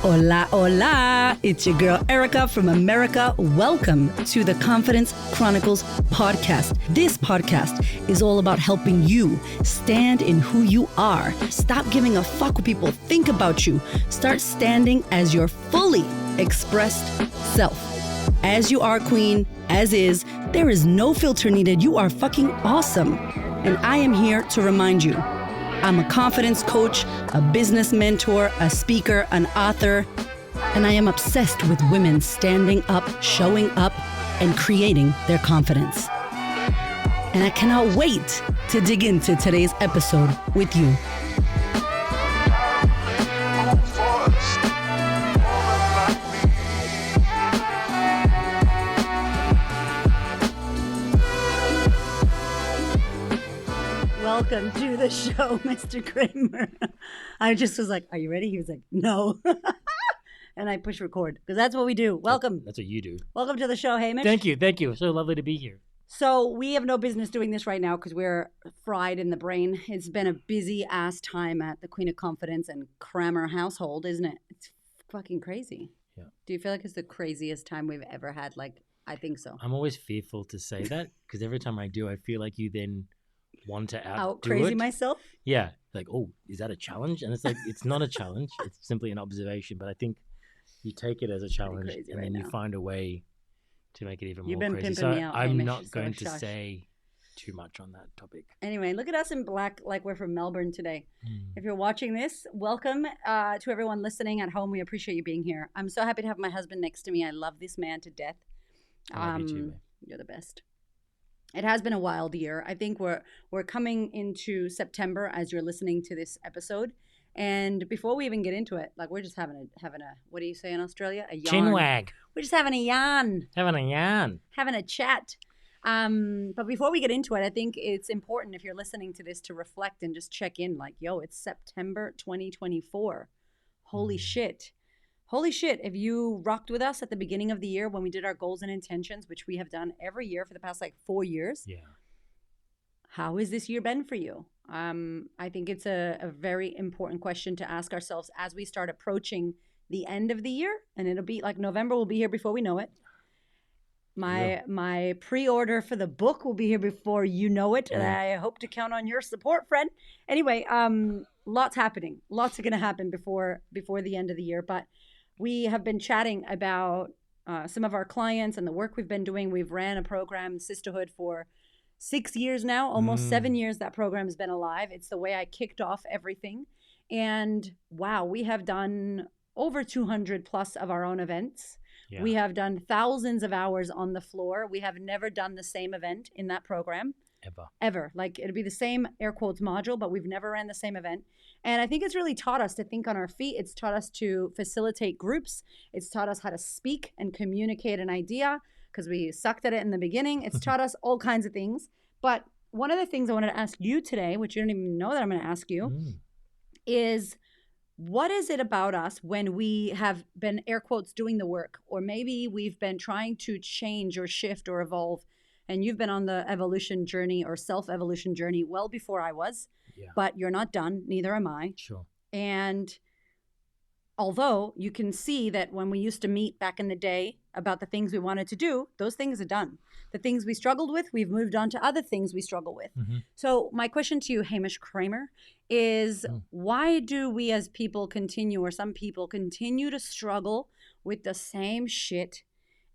Hola, hola. It's your girl Erica from America. Welcome to the Confidence Chronicles podcast. This podcast is all about helping you stand in who you are. Stop giving a fuck what people think about you. Start standing as your fully expressed self. As you are, queen, as is. There is no filter needed. You are fucking awesome. And I am here to remind you, I'm a confidence coach, a business mentor, a speaker, an author, and I am obsessed with women standing up, showing up, and creating their confidence. And I cannot wait to dig into today's episode with you. Welcome to the show, Mr. Cramer. I just was like, are you ready? He was like, no. And I push record because that's what we do. Welcome. That's what you do. Welcome to the show, Hamish. Thank you. So lovely to be here. So we have no business doing this right now because we're fried in the brain. It's been a busy ass time at the Queen of Confidence and Cramer household, isn't it? It's fucking crazy. Yeah. Do you feel like it's the craziest time we've ever had? Like, I think so. I'm always fearful to say that because every time I do, I feel like you then want to out crazy it. Myself? Yeah. Like, oh, is that a challenge? And it's like, it's not a challenge. It's simply an observation. But I think you take it as a challenge and then you find a way to make it even more crazy. Pimping So me out, I'm Hamish, not going to say too much on that topic. Anyway, look at us in black like we're from Melbourne today. If you're watching this, welcome to everyone listening at home. We appreciate you being here. I'm so happy to have my husband next to me. I love this man to death. I love you too, man. You're the best. It has been a wild year. I think we're coming into September as you're listening to this episode. And before we even get into it, like we're just having a what do you say in Australia? A yarn. Chinwag. We're just having a yarn. Having a chat. But before we get into it, I think it's important if you're listening to this to reflect and just check in like, yo, it's September 2024. Holy shit. Holy shit, if you rocked with us at the beginning of the year when we did our goals and intentions, which we have done every year for the past 4 years. Yeah. How has this year been for you? I think it's a very important question to ask ourselves as we start approaching the end of the year. And it'll be like November will be here before we know it. My pre-order for the book will be here before you know it. And I hope to count on your support, friend. Anyway, lots happening. Lots are going to happen before the end of the year. But we have been chatting about some of our clients and the work we've been doing. We've ran a program, Sisterhood, for 6 years now, almost 7 years that program has been alive. It's the way I kicked off everything. And wow, we have done over 200 plus of our own events. Yeah. We have done thousands of hours on the floor. We have never done the same event in that program. Ever. Like it'd be the same air quotes module, but we've never ran the same event. And I think it's really taught us to think on our feet. It's taught us to facilitate groups. It's taught us how to speak and communicate an idea because we sucked at it in the beginning. It's taught us all kinds of things. But one of the things I wanted to ask you today, which you don't even know that I'm going to ask you, is what is it about us when we have been air quotes doing the work, or maybe we've been trying to change or shift or evolve. And you've been on the evolution journey or self-evolution journey well before I was, but you're not done. Neither am I. Sure. And although you can see that when we used to meet back in the day about the things we wanted to do, those things are done. The things we struggled with, we've moved on to other things we struggle with. So my question to you, Hamish Cramer, is why do we as people continue, or some people continue to struggle with the same shit,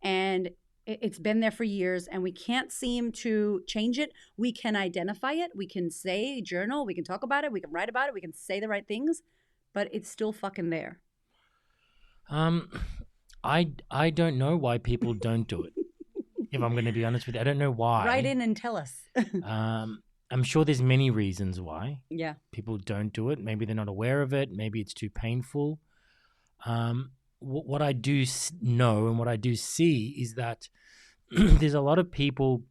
and it's been there for years and we can't seem to change it? We can identify it. We can say, journal, we can talk about it. We can write about it. We can say the right things, but it's still fucking there. I don't know why people don't do it. If I'm going to be honest with you, I don't know why. Write in and tell us. I'm sure there's many reasons why. Yeah. People don't do it. Maybe they're not aware of it. Maybe it's too painful. What I do know and what I do see is that there's a lot of people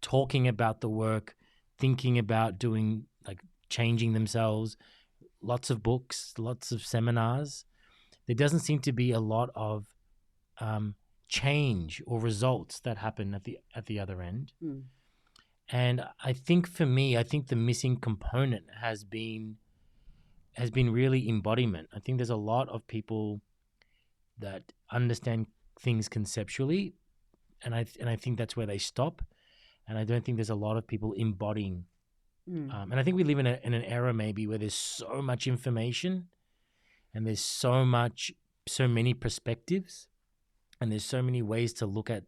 talking about the work, thinking about doing, like changing themselves, lots of books, lots of seminars. There doesn't seem to be a lot of change or results that happen at the other end. And I think for me, the missing component has been has been really embodiment. I think there's a lot of people that understand things conceptually, and I think that's where they stop. And I don't think there's a lot of people embodying. And I think we live in an era maybe where there's so much information, and there's so many perspectives, and there's so many ways to look at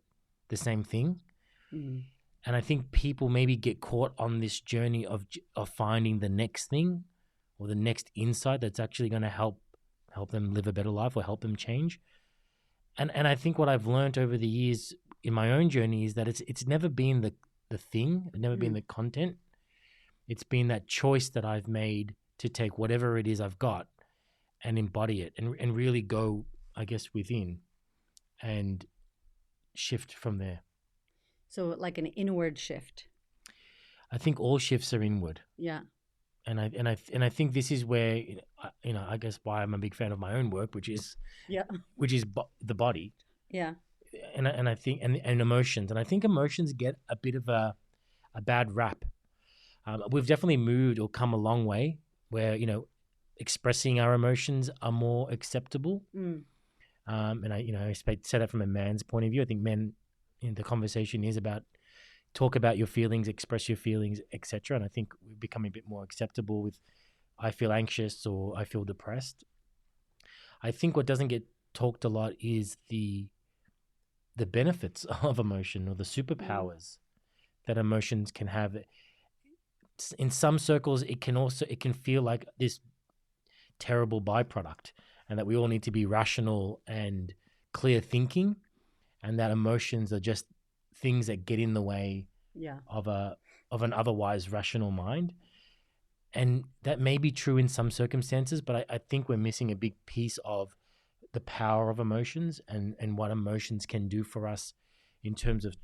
the same thing. And I think people maybe get caught on this journey of finding the next thing or the next insight that's actually going to help them live a better life or help them change. And I think what I've learned over the years in my own journey is that it's never been the thing, it's never been the content. It's been that choice that I've made to take whatever it is I've got and embody it and really go, I guess, within and shift from there. So like an inward shift. I think all shifts are inward. Yeah. And I think this is where, I guess why I'm a big fan of my own work, which is the body. Yeah. And I think and emotions, and I think emotions get a bit of a bad rap. We've definitely moved or come a long way where expressing our emotions are more acceptable. And I say that from a man's point of view. I think men, the conversation is about talk about your feelings, express your feelings, etc. And I think we're becoming a bit more acceptable with I feel anxious or I feel depressed. I think what doesn't get talked a lot is the benefits of emotion or the superpowers that emotions can have. In some circles, it can feel like this terrible byproduct, and that we all need to be rational and clear thinking, and that emotions are just things that get in the way of an otherwise rational mind. And that may be true in some circumstances, but I think we're missing a big piece of the power of emotions and what emotions can do for us in terms of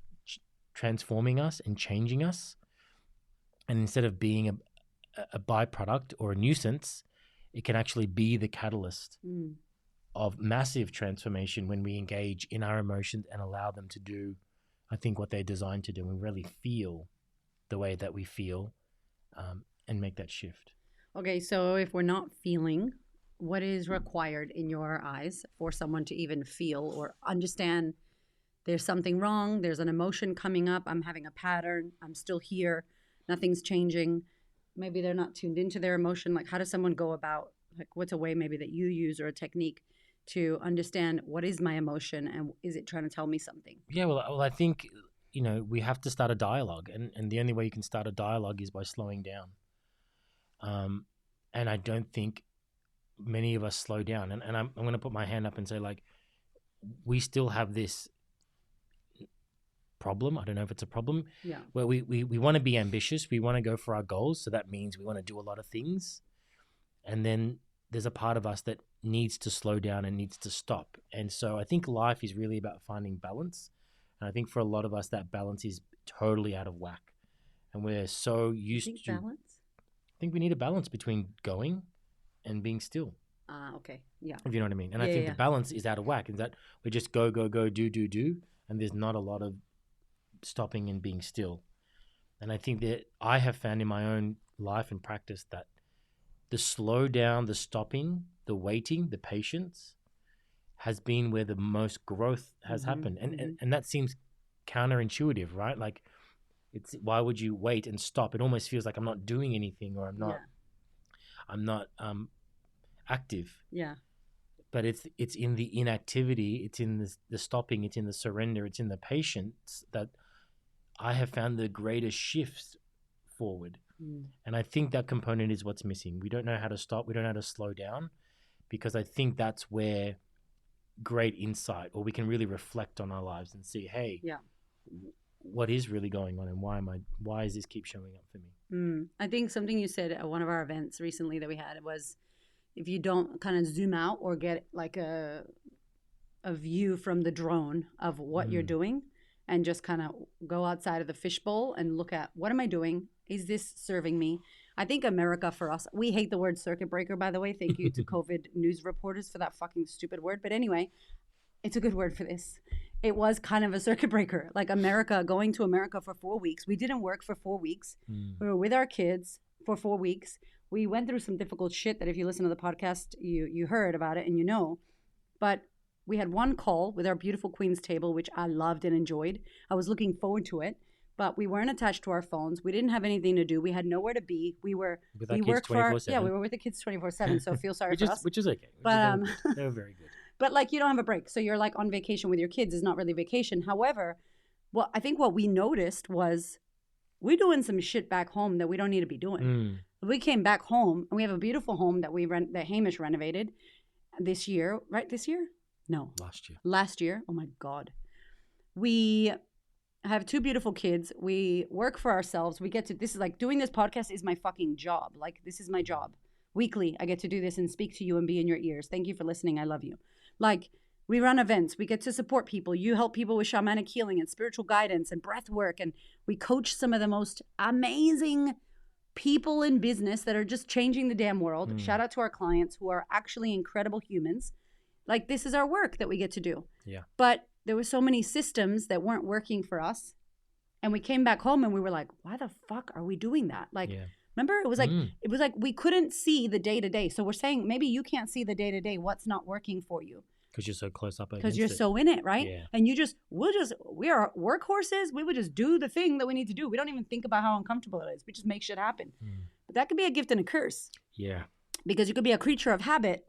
transforming us and changing us. And instead of being a byproduct or a nuisance, it can actually be the catalyst of massive transformation when we engage in our emotions and allow them to do, I think, what they're designed to do, and really feel the way that we feel and make that shift. Okay, so if we're not feeling, what is required in your eyes for someone to even feel or understand there's something wrong, there's an emotion coming up, I'm having a pattern, I'm still here, nothing's changing. Maybe they're not tuned into their emotion. Like, how does someone go about, like, what's a way maybe that you use or a technique to understand what is my emotion and is it trying to tell me something? Yeah, well, I think, we have to start a dialogue, and the only way you can start a dialogue is by slowing down. And I don't think many of us slow down. And I'm going to put my hand up and say, like, we still have this problem. I don't know if it's a problem. Yeah. Where we want to be ambitious. We want to go for our goals. So that means we want to do a lot of things. And then there's a part of us that needs to slow down and needs to stop. And so I think life is really about finding balance. And I think for a lot of us, that balance is totally out of whack. And we're so used to balance. I think we need a balance between going and being still. Okay. Yeah. If you know what I mean. And I think the balance is out of whack. Is that we just go, do. And there's not a lot of stopping and being still. And I think that I have found in my own life and practice that the slow down, the stopping, the waiting, the patience has been where the most growth has happened. And that seems counterintuitive, right? Like, it's why would you wait and stop? It almost feels like I'm not doing anything, or I'm not active. Yeah. But it's in the inactivity, it's in the stopping, it's in the surrender, it's in the patience that I have found the greatest shifts forward. And I think that component is what's missing. We don't know how to stop. We don't know how to slow down, because I think that's where great insight, or we can really reflect on our lives and see, hey, what is really going on, and why does this keep showing up for me? I think something you said at one of our events recently that we had was, if you don't kind of zoom out or get like a view from the drone of what you're doing, and just kind of go outside of the fishbowl and look at, what am I doing? Is this serving me? I think America, for us, we hate the word circuit breaker, by the way. Thank you to COVID news reporters for that fucking stupid word. But anyway, it's a good word for this. It was kind of a circuit breaker. Like America, going to America for 4 weeks. We didn't work for 4 weeks. We were with our kids for 4 weeks. we went through some difficult shit that if you listen to the podcast, you heard about it and you know. But we had one call with our beautiful Queen's table, which I loved and enjoyed. I was looking forward to it. But we weren't attached to our phones. We didn't have anything to do. We had nowhere to be. We were With our we kids worked for 24/7. yeah, we were with the kids 24/7. So feel sorry which for is us. which is okay. But They were very good. but like you don't have a break, so you're like on vacation with your kids is not really vacation. However, I think what we noticed was we're doing some shit back home that we don't need to be doing. We came back home and we have a beautiful home that that Hamish renovated this year, right? This year? No, last year. Oh my God, we have two beautiful kids. We work for ourselves. We get to, this is like doing this podcast is my fucking job. Like this is my job. Weekly, I get to do this and speak to you and be in your ears. Thank you for listening. I love you. Like we run events. We get to support people. You help people with shamanic healing and spiritual guidance and breath work. And we coach some of the most amazing people in business that are just changing the damn world. Shout out to our clients who are actually incredible humans. Like this is our work that we get to do. Yeah. But there were so many systems that weren't working for us. And we came back home and we were like, why the fuck are we doing that? Like, remember, it was like we couldn't see the day to day. So we're saying maybe you can't see the day to day what's not working for you. Because you're so close up against it. Because you're so in it, right? Yeah. And we are workhorses. We would just do the thing that we need to do. We don't even think about how uncomfortable it is. We just make shit happen. But that could be a gift and a curse. Yeah. Because you could be a creature of habit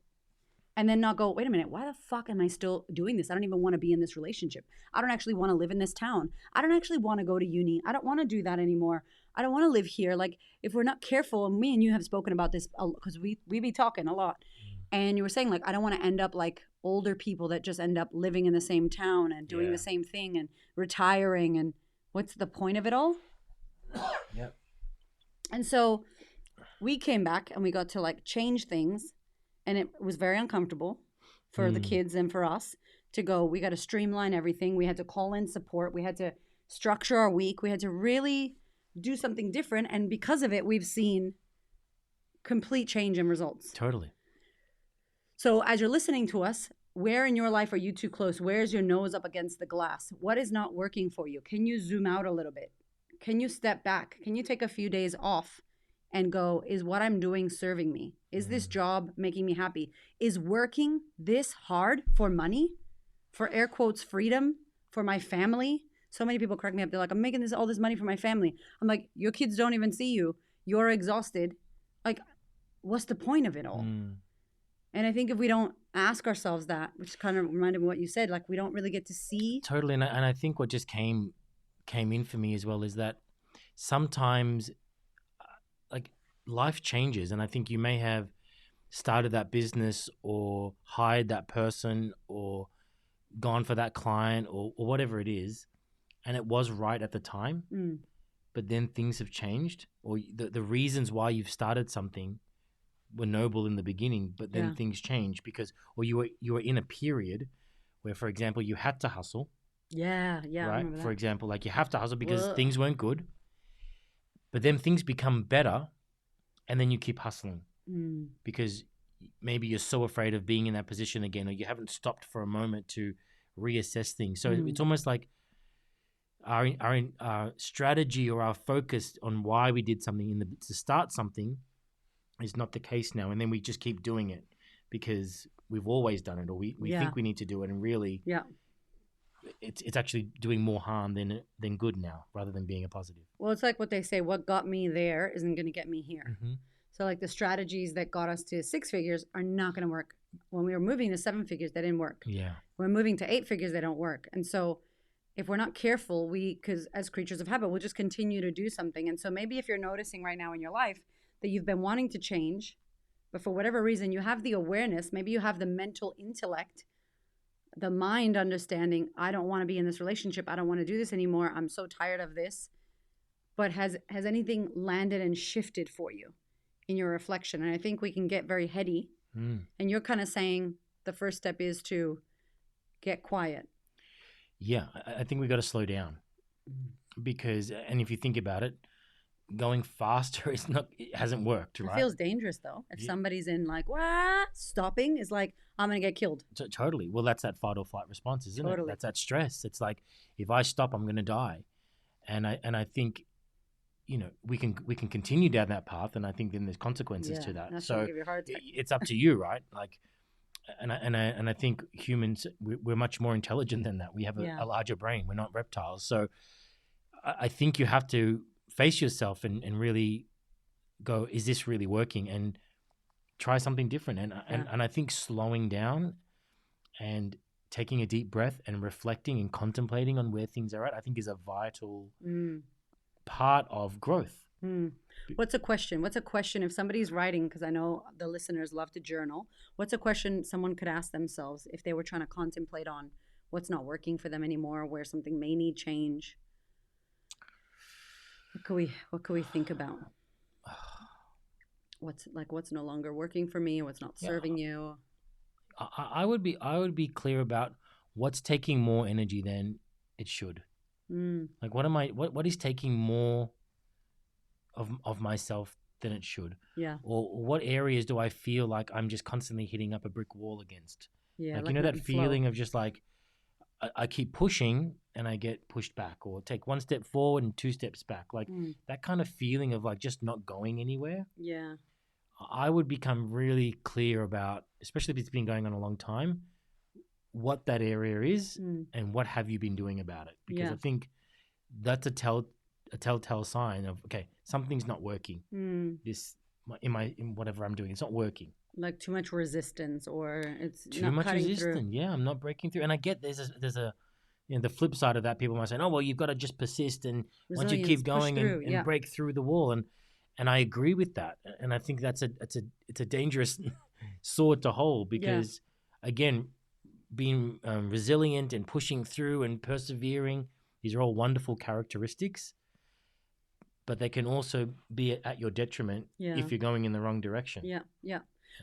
and then not go, wait a minute, why the fuck am I still doing this? I don't even want to be in this relationship. I don't actually want to live in this town. I don't actually want to go to uni. I don't want to do that anymore. I don't want to live here. Like if we're not careful, and me and you have spoken about this because we be talking a lot. And you were saying like, I don't want to end up like older people that just end up living in the same town and doing the same thing and retiring. And what's the point of it all? Yep. And so we came back and we got to like change things. And it was very uncomfortable for the kids and for us to go, we got to streamline everything. We had to call in support. We had to structure our week. We had to really do something different. And because of it, we've seen complete change in results. Totally. So as you're listening to us, where in your life are you too close? Where's your nose up against the glass? What is not working for you? Can you zoom out a little bit? Can you step back? Can you take a few days off and go, is what I'm doing serving me? Is this job making me happy? Is working this hard for money, for air quotes freedom, for my family? So many people correct me up. They're like, I'm making all this money for my family. I'm like, your kids don't even see you. You're exhausted. Like, what's the point of it all? And I think if we don't ask ourselves that, which kind of reminded me of what you said, like we don't really get to see. Totally. And I think what just came in for me as well is that sometimes like life changes, and I think you may have started that business or hired that person or gone for that client or whatever it is, and it was right at the time, but then things have changed, or the reasons why you've started something were noble in the beginning, but then things change because, or you were in a period where, for example, you had to hustle. Yeah, right. I remember that. For example, like you have to hustle because things weren't good, but then things become better, and then you keep hustling because maybe you're so afraid of being in that position again, or you haven't stopped for a moment to reassess things. So it's almost like our strategy or our focus on why we did something to start something is not the case now, and then we just keep doing it because we've always done it, or we think we need to do it, and really it's actually doing more harm than good now, rather than being a positive. Well, it's like what they say, what got me there isn't going to get me here. So like the strategies that got us to 6 figures are not going to work. When we were moving to 7 figures, they didn't work. Yeah. We're moving to 8 figures, they don't work. And so if we're not careful, because as creatures of habit, we'll just continue to do something. And so maybe if you're noticing right now in your life that you've been wanting to change, but for whatever reason, you have the awareness, maybe you have the mental intellect, the mind understanding, I don't want to be in this relationship. I don't want to do this anymore. I'm so tired of this. But has anything landed and shifted for you in your reflection? And I think we can get very heady. And you're kind of saying the first step is to get quiet. Yeah, I think we got to slow down because, and if you think about it, going faster it hasn't worked, right? It feels dangerous though. If somebody's in like, what? Stopping is like, I'm going to get killed. Totally. Well, that's that fight or flight response, isn't it? That's that stress. It's like, if I stop, I'm going to die. And I think, we can continue down that path, and I think then there's consequences to that. That's So gonna give you a heart attack. it's up to you, right? Like, and I think humans, we're much more intelligent than that. We have a larger brain. We're not reptiles. So I think you have to face yourself and really go, is this really working? And try something different. And I think slowing down and taking a deep breath and reflecting and contemplating on where things are at, I think is a vital part of growth. What's a question? What's a question if somebody's writing, because I know the listeners love to journal, what's a question someone could ask themselves if they were trying to contemplate on what's not working for them anymore, where something may need change? What could we think about? What's no longer working for me? What's not serving you? I would be clear about what's taking more energy than it should. Like, what is taking more of myself than it should? Yeah. Or what areas do I feel like I'm just constantly hitting up a brick wall against? Yeah. Like that feeling of just like I keep pushing and I get pushed back, or take one step forward and two steps back. Like that kind of feeling of like just not going anywhere. Yeah. I would become really clear about, especially if it's been going on a long time, what that area is and what have you been doing about it. Because I think that's a telltale sign of, okay, something's not working. This in whatever I'm doing, it's not working. Like too much resistance, or it's too not much cutting resistance. through. Yeah, I'm not breaking through. And I get there's a the flip side of that. People might say, oh well, you've got to just persist, and once you keep going and break through the wall. And I agree with that. And I think it's a dangerous sword to hold, because again, being resilient and pushing through and persevering, these are all wonderful characteristics, but they can also be at your detriment if you're going in the wrong direction. Yeah, yeah.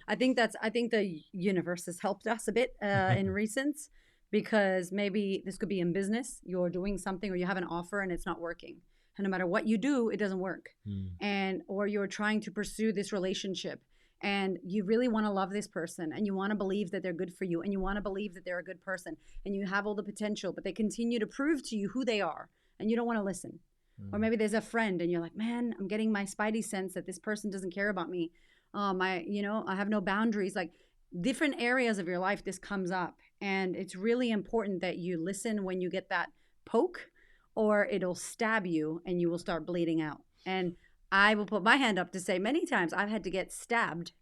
I think the universe has helped us a bit in recent, because maybe this could be in business. You're doing something, or you have an offer and it's not working. And no matter what you do, it doesn't work. Or you're trying to pursue this relationship, and you really want to love this person, and you want to believe that they're good for you, and you want to believe that they're a good person, and you have all the potential, but they continue to prove to you who they are, and you don't want to listen. Or maybe there's a friend and you're like, man, I'm getting my spidey sense that this person doesn't care about me. I have no boundaries. Like, different areas of your life, this comes up. And it's really important that you listen when you get that poke, or it'll stab you and you will start bleeding out. And I will put my hand up to say, many times I've had to get stabbed,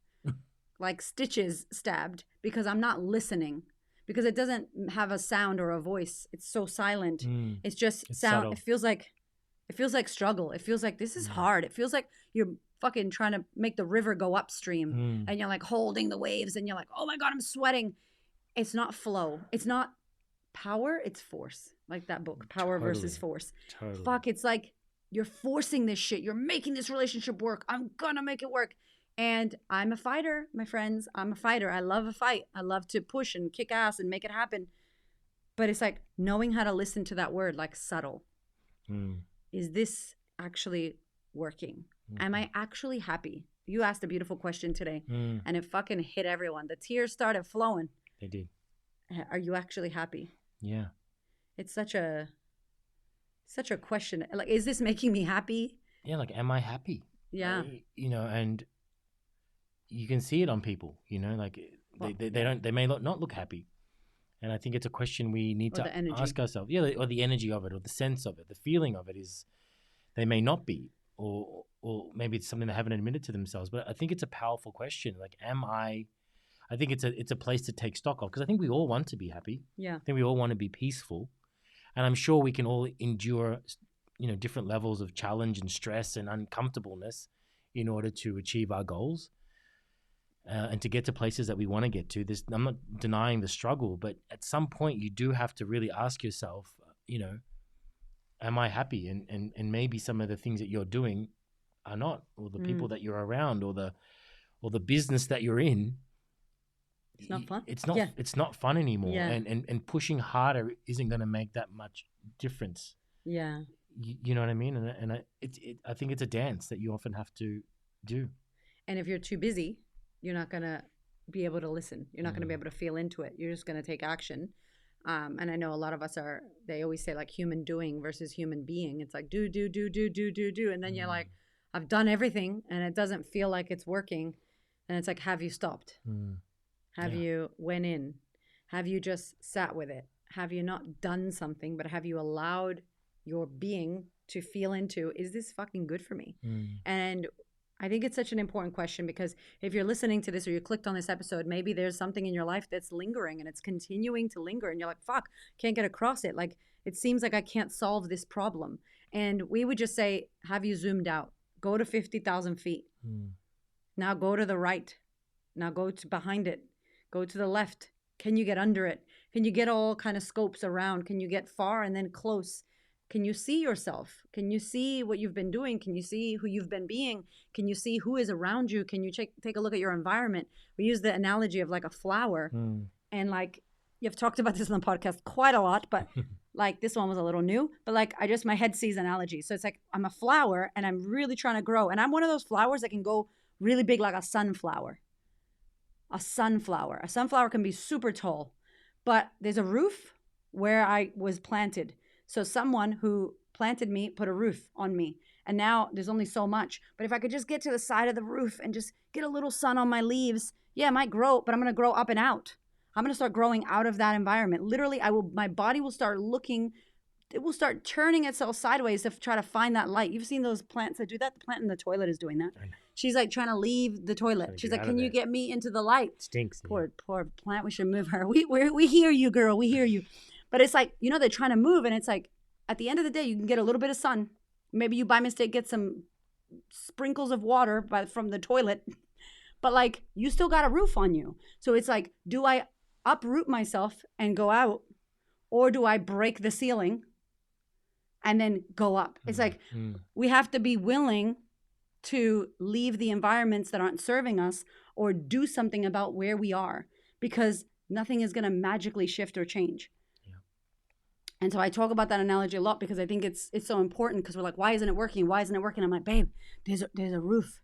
like stitches stabbed, because I'm not listening, because it doesn't have a sound or a voice. It's so silent. It's just sound. Subtle. It feels like struggle. It feels like this is hard. It feels like you're fucking trying to make the river go upstream, and you're like holding the waves, and you're like, oh my God, I'm sweating. It's not flow. It's not power. It's force. Like that book, Power versus Force. Totally. Fuck, it's like you're forcing this shit. You're making this relationship work. I'm gonna make it work. And I'm a fighter, my friends. I'm a fighter. I love a fight. I love to push and kick ass and make it happen. But it's like knowing how to listen to that word, like subtle. Is this actually working? Am I actually happy? You asked a beautiful question today, and it fucking hit everyone. The tears started flowing. They did. Are you actually happy? Yeah. It's such a question. Like, is this making me happy? Yeah, like, am I happy? Yeah. And you can see it on people, like they may not look happy. And I think it's a question we need to ask ourselves. Yeah, or the energy of it, or the sense of it, the feeling of it is they may not be, or maybe it's something they haven't admitted to themselves. But I think it's a powerful question. Like, am I? I think it's a place to take stock of, because I think we all want to be happy. Yeah. I think we all want to be peaceful, and I'm sure we can all endure, different levels of challenge and stress and uncomfortableness in order to achieve our goals. And to get to places that we want to get to. I'm not denying the struggle, but at some point you do have to really ask yourself, am I happy? And maybe some of the things that you're doing are not, or the people that you're around, or the business that you're in. It's not fun. It's not fun anymore. Yeah. And pushing harder isn't going to make that much difference. Yeah. You know what I mean? And I think it's a dance that you often have to do. And if you're too busy, you're not going to be able to listen. You're not going to be able to feel into it. You're just going to take action. And I know a lot of us they always say like human doing versus human being. It's like do, do, do, do, do, do, do. And then you're like, I've done everything and it doesn't feel like it's working. And it's like, have you stopped? Have you went in? Have you just sat with it? Have you not done something, but have you allowed your being to feel into, is this fucking good for me? And I think it's such an important question, because if you're listening to this or you clicked on this episode, maybe there's something in your life that's lingering and it's continuing to linger and you're like, fuck, can't get across it. Like, it seems like I can't solve this problem. And we would just say, have you zoomed out? Go to 50,000 feet. Now go to the right. Now go to behind it. Go to the left. Can you get under it? Can you get all kind of scopes around? Can you get far and then close? Can you see yourself? Can you see what you've been doing? Can you see who you've been being? Can you see who is around you? Can you take a look at your environment? We use the analogy of like a flower. And like, you've talked about this on the podcast quite a lot, but like this one was a little new, but like my head sees analogy. So it's like, I'm a flower and I'm really trying to grow. And I'm one of those flowers that can go really big, like a sunflower. A sunflower can be super tall, but there's a roof where I was planted. So someone who planted me put a roof on me. And now there's only so much. But if I could just get to the side of the roof and just get a little sun on my leaves, yeah, it might grow, but I'm going to grow up and out. I'm going to start growing out of that environment. Literally, my body will start looking, it will start turning itself sideways to try to find that light. You've seen those plants that do that? The plant in the toilet is doing that. She's like trying to leave the toilet. She's like, can you get me into the light? It stinks. Poor plant. We should move her. We hear you, girl. We hear you. But it's like, they're trying to move. And it's like, at the end of the day, you can get a little bit of sun. Maybe you by mistake get some sprinkles of water from the toilet. But like, you still got a roof on you. So it's like, do I uproot myself and go out? Or do I break the ceiling and then go up? It's like, we have to be willing to leave the environments that aren't serving us or do something about where we are, because nothing is going to magically shift or change. And so I talk about that analogy a lot because I think it's so important, because we're like, why isn't it working? Why isn't it working? I'm like, babe, there's a roof.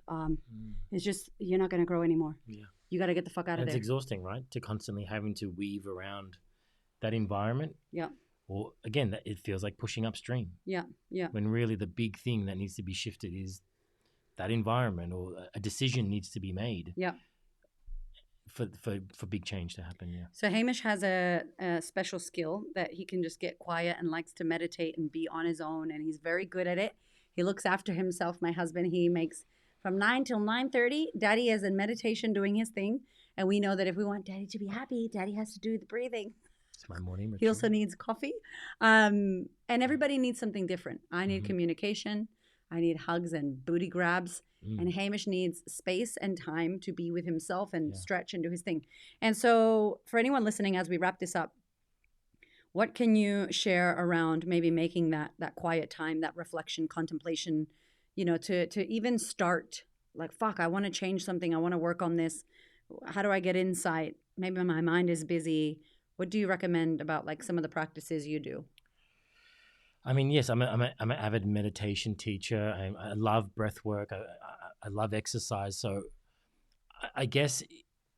It's just, you're not going to grow anymore. Yeah. You got to get the fuck out of there. It's exhausting, right? To constantly having to weave around that environment. Yeah. Or again, it feels like pushing upstream. Yeah. Yeah. When really the big thing that needs to be shifted is that environment, or a decision needs to be made. Yeah. For big change to happen, yeah. So Hamish has a special skill that he can just get quiet and likes to meditate and be on his own, and he's very good at it. He looks after himself. My husband, he makes from 9 till 9:30. Daddy is in meditation doing his thing, and we know that if we want Daddy to be happy, Daddy has to do the breathing. It's my morning ritual. He also needs coffee, and everybody needs something different. I need communication. I need hugs and booty grabs. And Hamish needs space and time to be with himself and stretch and do his thing. And so for anyone listening, as we wrap this up, what can you share around maybe making that quiet time, that reflection, contemplation, to even start like, fuck, I want to change something. I want to work on this. How do I get insight? Maybe my mind is busy. What do you recommend about like some of the practices you do? I mean, yes, I'm an avid meditation teacher. I love breath work. I love exercise. So I guess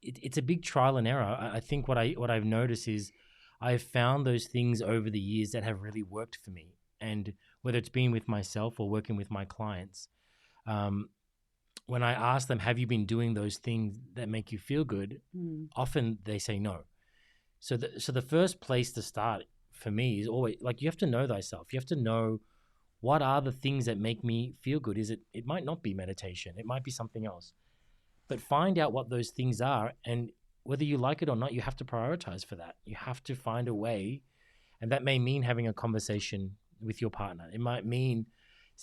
it's a big trial and error. I think what I've noticed is I've found those things over the years that have really worked for me. And whether it's been with myself or working with my clients, when I ask them, have you been doing those things that make you feel good? Often they say no. So the first place to start for me is always like, you have to know thyself. You have to know, what are the things that make me feel good? It might not be meditation. It might be something else. But find out what those things are, and whether you like it or not, you have to prioritize for that. You have to find a way, and that may mean having a conversation with your partner. It might mean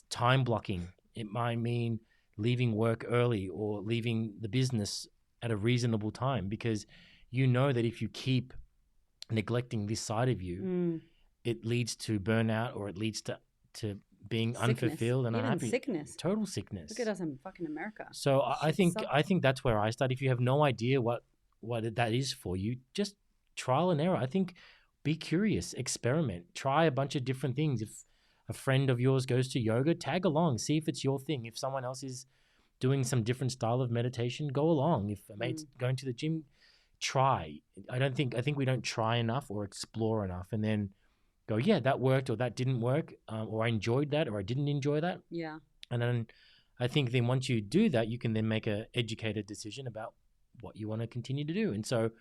time blocking. It might mean leaving work early or leaving the business at a reasonable time, because you know that if you keep neglecting this side of you, it leads to burnout, or it leads to being sickness. Unfulfilled and unhappy. Sickness. Total sickness. Look at us in fucking America. So I think that's where I start. If you have no idea what that is for you, just trial and error. I think be curious, experiment, try a bunch of different things. If a friend of yours goes to yoga, tag along, see if it's your thing. If someone else is doing some different style of meditation, go along. If a mate's going to the gym, try. I think we don't try enough or explore enough, and then go, yeah, that worked or that didn't work, or I enjoyed that or I didn't enjoy that. Yeah. And then I think then once you do that, you can then make an educated decision about what you want to continue to do. And so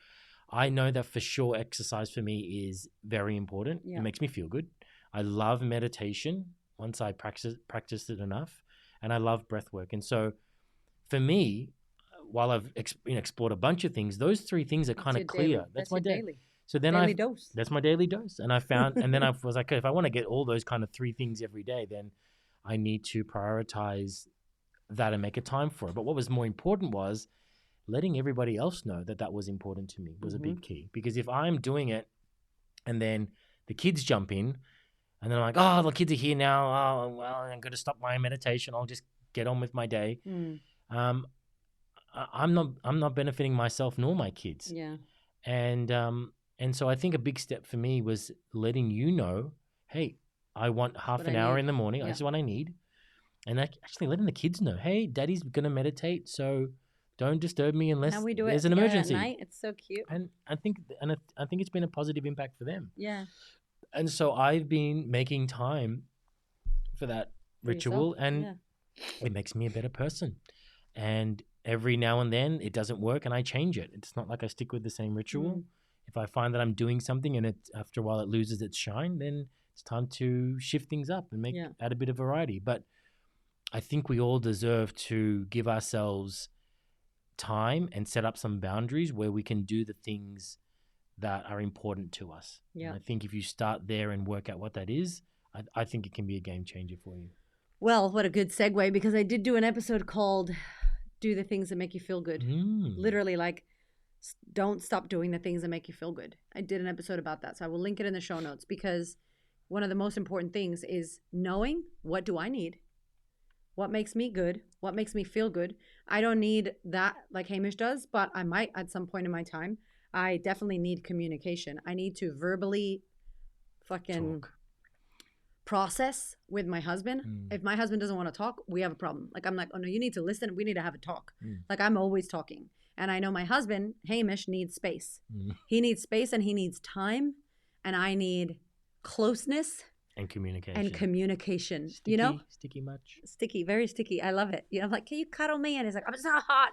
I know that for sure exercise for me is very important. Yeah. It makes me feel good. I love meditation once I practiced it enough, and I love breath work. And so for me, while I've explored a bunch of things, those three things are kind of clear. That's my daily. So then daily dose. that's my daily dose. And I found, and then I was like, okay, if I want to get all those kind of three things every day, then I need to prioritize that and make a time for it. But what was more important was letting everybody else know that that was important to me was a big key. Because if I'm doing it and then the kids jump in and they're like, oh, the kids are here now. Oh, well, I'm going to stop my meditation. I'll just get on with my day. I'm not benefiting myself nor my kids. Yeah. And so I think a big step for me was letting you know, hey, I want half an hour in the morning. That's what I need. And actually letting the kids know, hey, daddy's going to meditate, so don't disturb me unless there's an emergency. At night. It's so cute. And I think it's been a positive impact for them. Yeah. And so I've been making time for that ritual, and it makes me a better person. And every now and then it doesn't work and I change it. It's not like I stick with the same ritual. If I find that I'm doing something and after a while it loses its shine, then it's time to shift things up and add a bit of variety. But I think we all deserve to give ourselves time and set up some boundaries where we can do the things that are important to us. Yeah. And I think if you start there and work out what that is, I think it can be a game changer for you. Well, what a good segue, because I did do an episode called Do the Things That Make You Feel Good. Literally, like, don't stop doing the things that make you feel good. I did an episode about that, so I will link it in the show notes, because one of the most important things is knowing, what do I need? What makes me good? What makes me feel good? I don't need that like Hamish does, but I might at some point in my time. I definitely need communication. I need to verbally fucking process with my husband. If my husband doesn't want to talk, we have a problem. Like, I'm like, oh no, you need to listen. We need to have a talk. Like, I'm always talking. And I know my husband, Hamish, needs space. He needs space and he needs time. And I need closeness. And communication. Sticky, you know? Sticky much? Sticky, very sticky. I love it. You know, I'm like, can you cuddle me? And he's like, I'm so hot.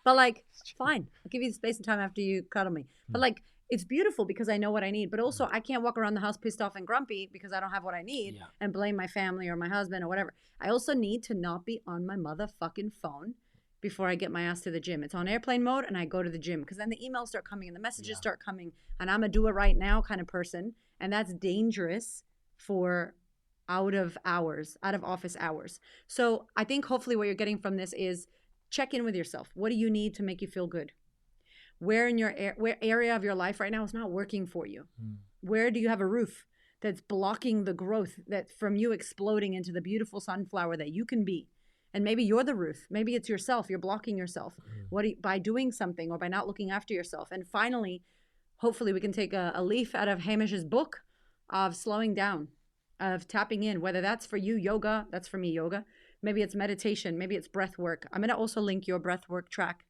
But like, fine. I'll give you the space and time after you cuddle me. But like, it's beautiful because I know what I need. But also, I can't walk around the house pissed off and grumpy because I don't have what I need and blame my family or my husband or whatever. I also need to not be on my motherfucking phone before I get my ass to the gym. It's on airplane mode and I go to the gym, because then the emails start coming and the messages start coming, and I'm a do it right now kind of person. And that's dangerous for out of office hours. So I think hopefully what you're getting from this is check in with yourself. What do you need to make you feel good? Where in your where area of your life right now is not working for you? Where do you have a roof that's blocking the growth that from you exploding into the beautiful sunflower that you can be? And maybe you're the roof. Maybe it's yourself. You're blocking yourself. By doing something or by not looking after yourself. And finally, hopefully we can take a leaf out of Hamish's book of slowing down, of tapping in, whether that's for you yoga, that's for me yoga. Maybe it's meditation, maybe it's breath work. I'm going to also link your breath work track.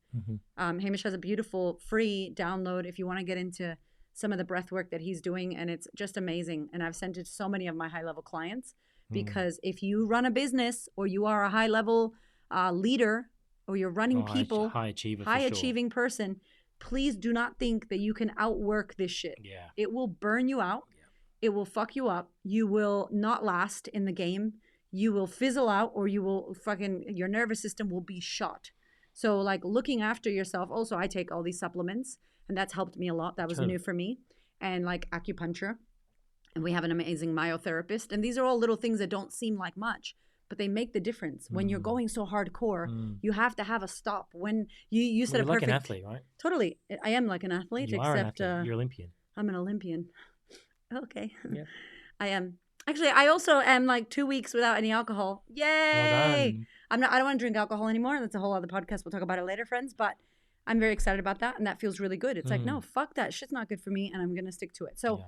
Hamish has a beautiful free download if you want to get into some of the breath work that he's doing, and it's just amazing. And I've sent it to so many of my high level clients, because if you run a business or you are a high level leader or you're running people, high achieving person, please do not think that you can outwork this shit. It will burn you out. It will fuck you up. You will not last in the game. You will fizzle out, or you will your nervous system will be shot. So like, looking after yourself. Also, I take all these supplements and that's helped me a lot. That was new for me. And like acupuncture. And we have an amazing myotherapist. And these are all little things that don't seem like much, but they make the difference. When you're going so hardcore, you have to have a stop. When you said you're like an athlete, right? Totally. I am like an athlete. You are an athlete. You're Olympian. I'm an Olympian. Okay. Yeah. I am. Actually, I also am like 2 weeks without any alcohol. Yay! Well, I don't want to drink alcohol anymore. That's a whole other podcast. We'll talk about it later, friends. But I'm very excited about that, and that feels really good. It's like, no, fuck that. Shit's not good for me, and I'm going to stick to it. So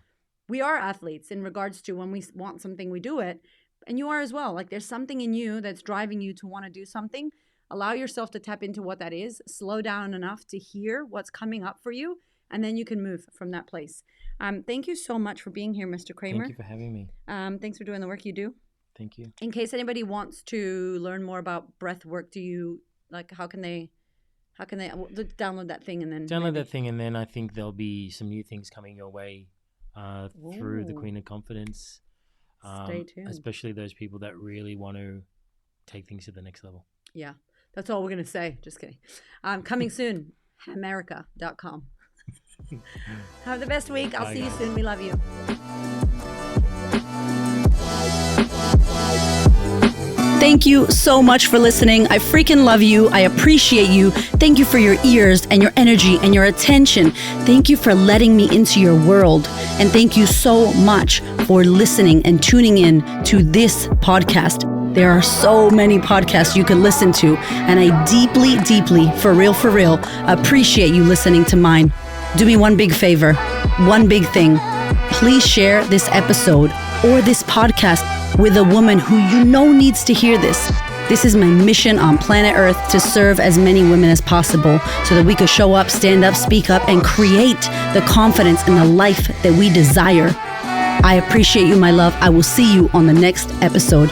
we are athletes in regards to when we want something, we do it. And you are as well. Like, there's something in you that's driving you to want to do something. Allow yourself to tap into what that is. Slow down enough to hear what's coming up for you. and then you can move from that place. Thank you so much for being here, Mr. Cramer. Thank you for having me. Thanks for doing the work you do. Thank you. In case anybody wants to learn more about breath work, do you how can they download that thing and then and then I think there'll be some new things coming your way through the Queen of Confidence. Stay tuned. Especially those people that really want to take things to the next level. Yeah, that's all we're going to say. Just kidding. Coming soon, America.com. Have the best week. I'll see you soon. We love you. Thank you so much for listening. I freaking love you. I appreciate you. Thank you for your ears and your energy and your attention. Thank you for letting me into your world. And thank you so much for listening and tuning in to this podcast. There are so many podcasts you can listen to, and I deeply, deeply, for real, appreciate you listening to mine. Do me one big favor, one big thing. Please share this episode or this podcast with a woman who you know needs to hear this. This is my mission on planet Earth, to serve as many women as possible so that we could show up, stand up, speak up, and create the confidence and the life that we desire. I appreciate you, my love. I will see you on the next episode.